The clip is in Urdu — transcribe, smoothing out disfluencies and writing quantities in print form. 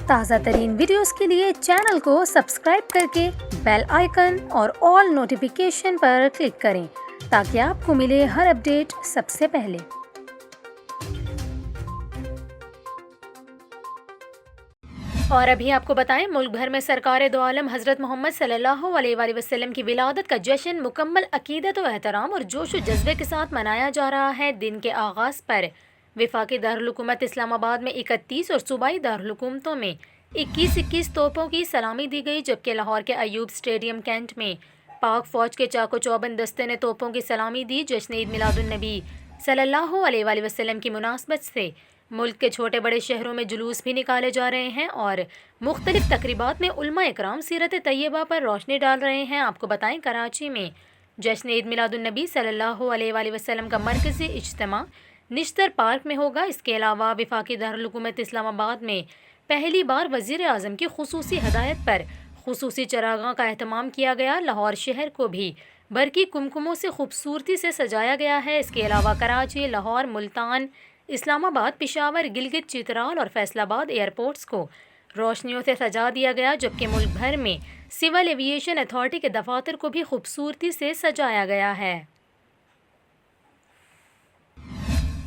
تازہ ترین ویڈیوز کے لیے چینل کو سبسکرائب کر کے بیل آئیکن اور آل نوٹیفیکیشن پر کلک کریں تاکہ آپ کو ملے ہر اپڈیٹ سب سے پہلے۔ اور ابھی آپ کو بتائیں، ملک بھر میں سرکار دو عالم حضرت محمد صلی اللہ علیہ وآلہ وسلم کی ولادت کا جشن مکمل عقیدت و احترام اور جوش و جذبے کے ساتھ منایا جا رہا ہے۔ دن کے آغاز پر وفاقی دارالحکومت اسلام آباد میں 31 اور صوبائی دارالحکومتوں میں 21 توپوں کی سلامی دی گئی، جبکہ لاہور کے ایوب اسٹیڈیم کینٹ میں پاک فوج کے چاق و چوبند دستے نے توپوں کی سلامی دی۔ جشن عید میلاد النبی صلی اللہ علیہ وآلہ وسلم کی مناسبت سے ملک کے چھوٹے بڑے شہروں میں جلوس بھی نکالے جا رہے ہیں اور مختلف تقریبات میں علماء اکرام سیرت طیبہ پر روشنی ڈال رہے ہیں۔ آپ کو بتائیں، کراچی میں جشن عید میلاد النبی صلی اللہ علیہ وآلہ وسلم کا مرکزی اجتماع نشتر پارک میں ہوگا۔ اس کے علاوہ وفاقی دارالحکومت اسلام آباد میں پہلی بار وزیر اعظم کی خصوصی ہدایت پر خصوصی چراغاں کا اہتمام کیا گیا۔ لاہور شہر کو بھی برقی کمکموں سے خوبصورتی سے سجایا گیا ہے۔ اس کے علاوہ کراچی، لاہور، ملتان، اسلام آباد، پشاور، گلگت، چترال اور فیصل آباد ایئرپورٹس کو روشنیوں سے سجا دیا گیا، جبکہ ملک بھر میں سول ایویشن اتھارٹی کے دفاتر کو بھی خوبصورتی سے سجایا گیا ہے۔